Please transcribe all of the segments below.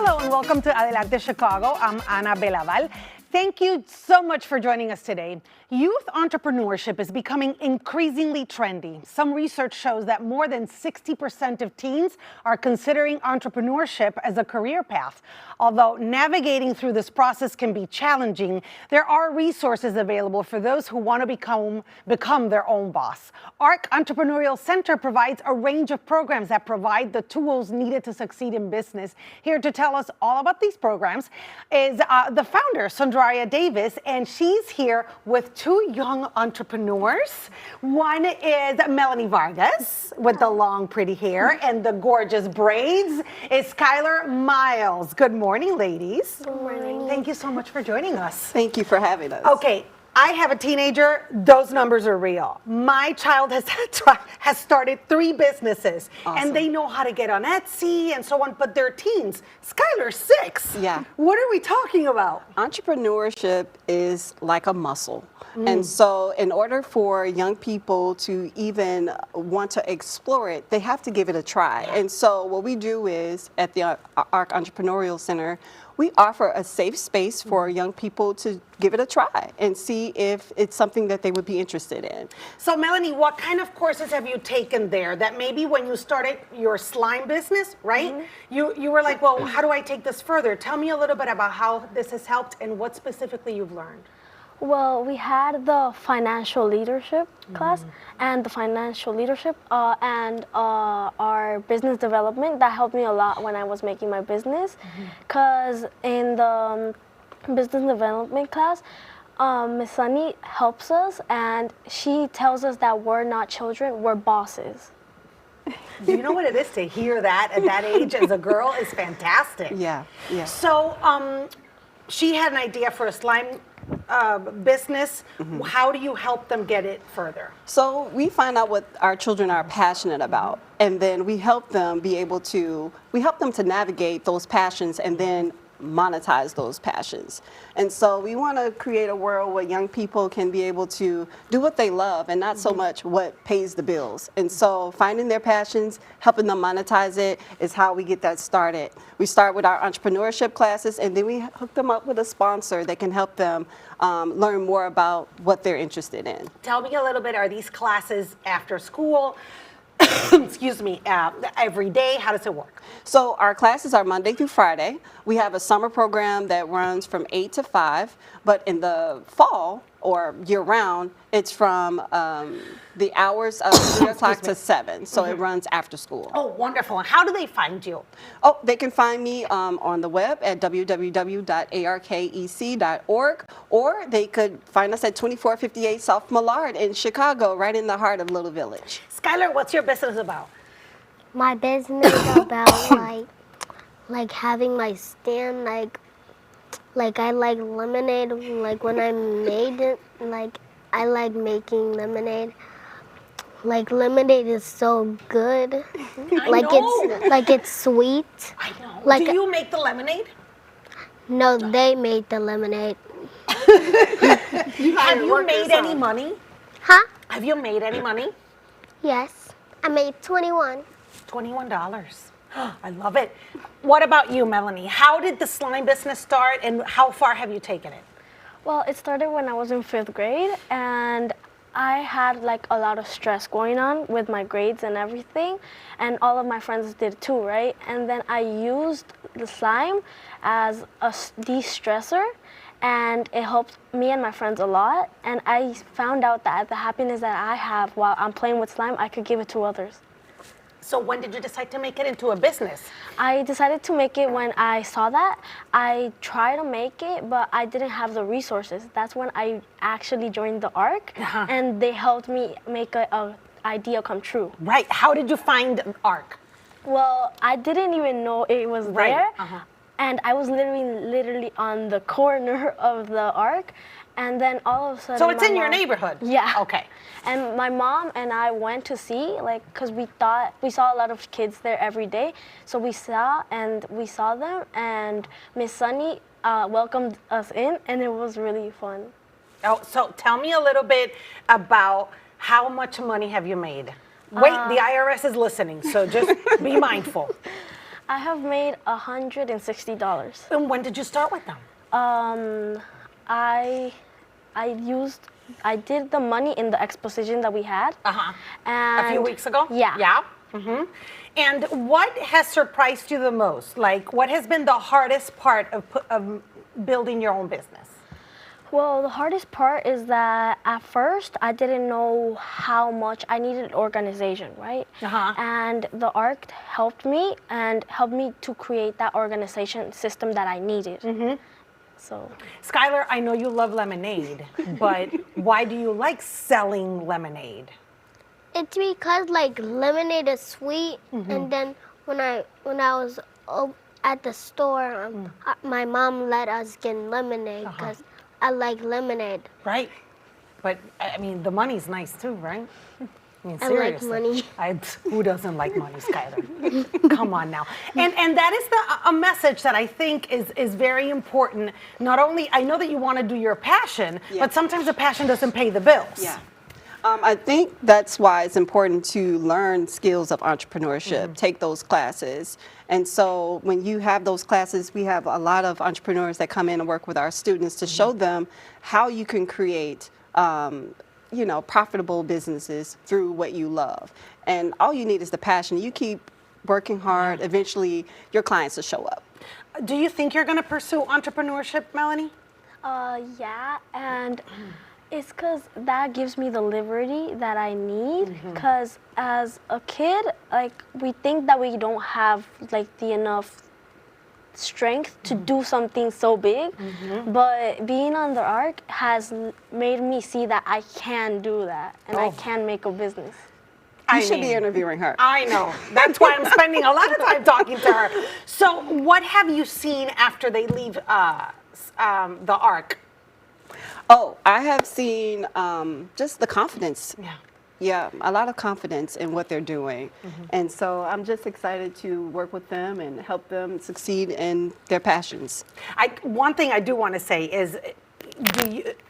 Hello and welcome to Adelante Chicago. I'm Ana Belaval. Thank you so much for joining us today. Youth entrepreneurship is becoming increasingly trendy. Some research shows that more than 60% of teens are considering entrepreneurship as a career path. Although navigating through this process can be challenging, there are resources available for those who want to become their own boss. Ark Entrepreneurial Center provides a range of programs that provide the tools needed to succeed in business. Here to tell us all about these programs is the founder, Sondraya Davis, and she's here with two young entrepreneurs. One is Melanie Vargas with the long, pretty hair and the gorgeous braids. Is Skylar Miles. Good morning, ladies. Good morning. Thank you so much for joining us. Thank you for having us. Okay, I have a teenager. Those numbers are real. My child has started 3 businesses, Awesome. and they know how to get on Etsy and so on, but they're teens. Skylar's 6. Yeah. What are we talking about? Entrepreneurship is like a muscle. And so in order for young people to even want to explore it, they have to give it a try. And so what we do is at the Ark Entrepreneurial Center, we offer a safe space for young people to give it a try and see if it's something that they would be interested in. So Melanie, what kind of courses have you taken there that maybe when you started your slime business, right? You were like, well, how do I take this further? Tell me a little bit about how this has helped and what specifically you've learned. Well, we had the financial leadership class and the financial leadership and our business development. That helped me a lot when I was making my business, because in the business development class, Miss Sunny helps us and she tells us that we're not children, we're bosses. Do you know what it is to hear that at that age as a girl is fantastic. Yeah, yeah. So she had an idea for a slime business. How do you help them get it further? So we find out what our children are passionate about, and then we help them to navigate those passions and then monetize those passions. And so we want to create a world where young people can be able to do what they love and not so much what pays the bills. And so finding their passions, helping them monetize it is how we get that started. We start with our entrepreneurship classes, and then we hook them up with a sponsor that can help them learn more about what they're interested in. Tell me a little bit, are these classes after school? Excuse me, every day? How does it work? So our classes are Monday through Friday. We have a summer program that runs from 8 to 5, but in the fall or year round, it's from the hours of 3 o'clock to 7. So it runs after school. Oh, wonderful. And how do they find you? Oh, they can find me on the web at www.arkec.org, or they could find us at 2458 South Millard in Chicago, right in the heart of Little Village. Skylar, what's your business about? My business is about like having my stand, like I like lemonade, like when I made it, like I like making lemonade. Like lemonade is so good. It's sweet. I know. Like, do you make the lemonade? No, they made the lemonade. Have you made any money? Huh? Have you made any money? Yes. I made $21. $21. I love it. What about you, Melanie? How did the slime business start and how far have you taken it? Well, it started when I was in 5th grade, and I had like a lot of stress going on with my grades and everything, and all of my friends did too, right? And then I used the slime as a de-stressor, and it helped me and my friends a lot. And I found out that the happiness that I have while I'm playing with slime, I could give it to others. So when did you decide to make it into a business? I decided to make it when I saw that. I tried to make it, but I didn't have the resources. That's when I actually joined the Ark, and they helped me make a idea come true. Right. How did you find Ark? Well, I didn't even know it was there, and I was literally on the corner of the Ark, and then all of a sudden. So it's in your neighborhood? Yeah. Okay. And my mom and I went to see, like, because we saw a lot of kids there every day. So we saw them, and Miss Sunny welcomed us in, and it was really fun. Oh, so tell me a little bit about how much money have you made? Wait, the IRS is listening, so just be mindful. I have made $160. And when did you start with them? I did the money in the exposition that we had. And A few weeks ago? Yeah. Yeah. And what has surprised you the most? Like, what has been the hardest part of building your own business? Well, the hardest part is that at first I didn't know how much I needed organization, right? And the Ark helped me to create that organization system that I needed. So, Skylar, I know you love lemonade, but why do you like selling lemonade? It's because like lemonade is sweet, and then when I was at the store, my mom let us get lemonade because I like lemonade. Right. But, I mean, the money's nice too, right? I mean, I like seriously. money. Who doesn't like money, Skylar? Come on now. And that is a message that I think is very important. Not only, I know that you want to do your passion, but sometimes the passion doesn't pay the bills. Yeah. I think that's why it's important to learn skills of entrepreneurship, take those classes. And so when you have those classes, we have a lot of entrepreneurs that come in and work with our students to show them how you can create profitable businesses through what you love. And all you need is the passion. You keep working hard, eventually your clients will show up. Do you think you're going to pursue entrepreneurship, Melanie? yeah, and it's because that gives me the liberty that I need. Because as a kid, like, we think that we don't have like the enough strength to do something so big, but being on the Ark has made me see that I can do that, and I can make a business. You should be interviewing her. I know. That's why I'm spending a lot of time talking to her. So what have you seen after they leave the Ark? Oh, I have seen just the confidence. Yeah. Yeah, a lot of confidence in what they're doing. And so I'm just excited to work with them and help them succeed in their passions. One thing I do want to say is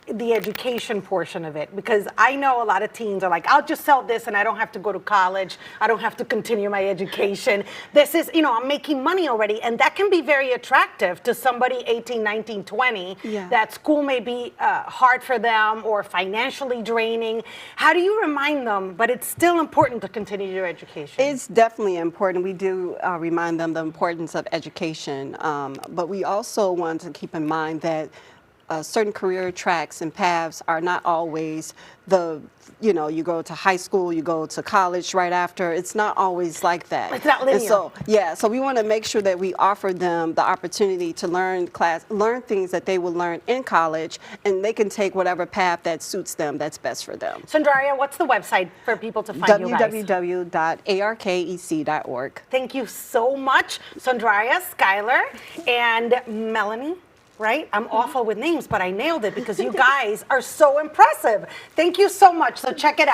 the education portion of it, because I know a lot of teens are like, I'll just sell this and I don't have to go to college. I don't have to continue my education. This is, I'm making money already. And that can be very attractive to somebody 18, 19, 20, that school may be hard for them or financially draining. How do you remind them, but it's still important to continue your education? It's definitely important. We do remind them the importance of education. But we also want to keep in mind that certain career tracks and paths are not always you go to high school, you go to college right after. It's not always like that. It's not linear. And so we want to make sure that we offer them the opportunity to learn things that they will learn in college, and they can take whatever path that suits them, that's best for them. Sandraria, what's the website for people to find you guys? www.arkec.org. Thank you so much, Sandraria, Skylar, and Melanie. Right? I'm awful with names, but I nailed it because you guys are so impressive. Thank you so much. So check it out.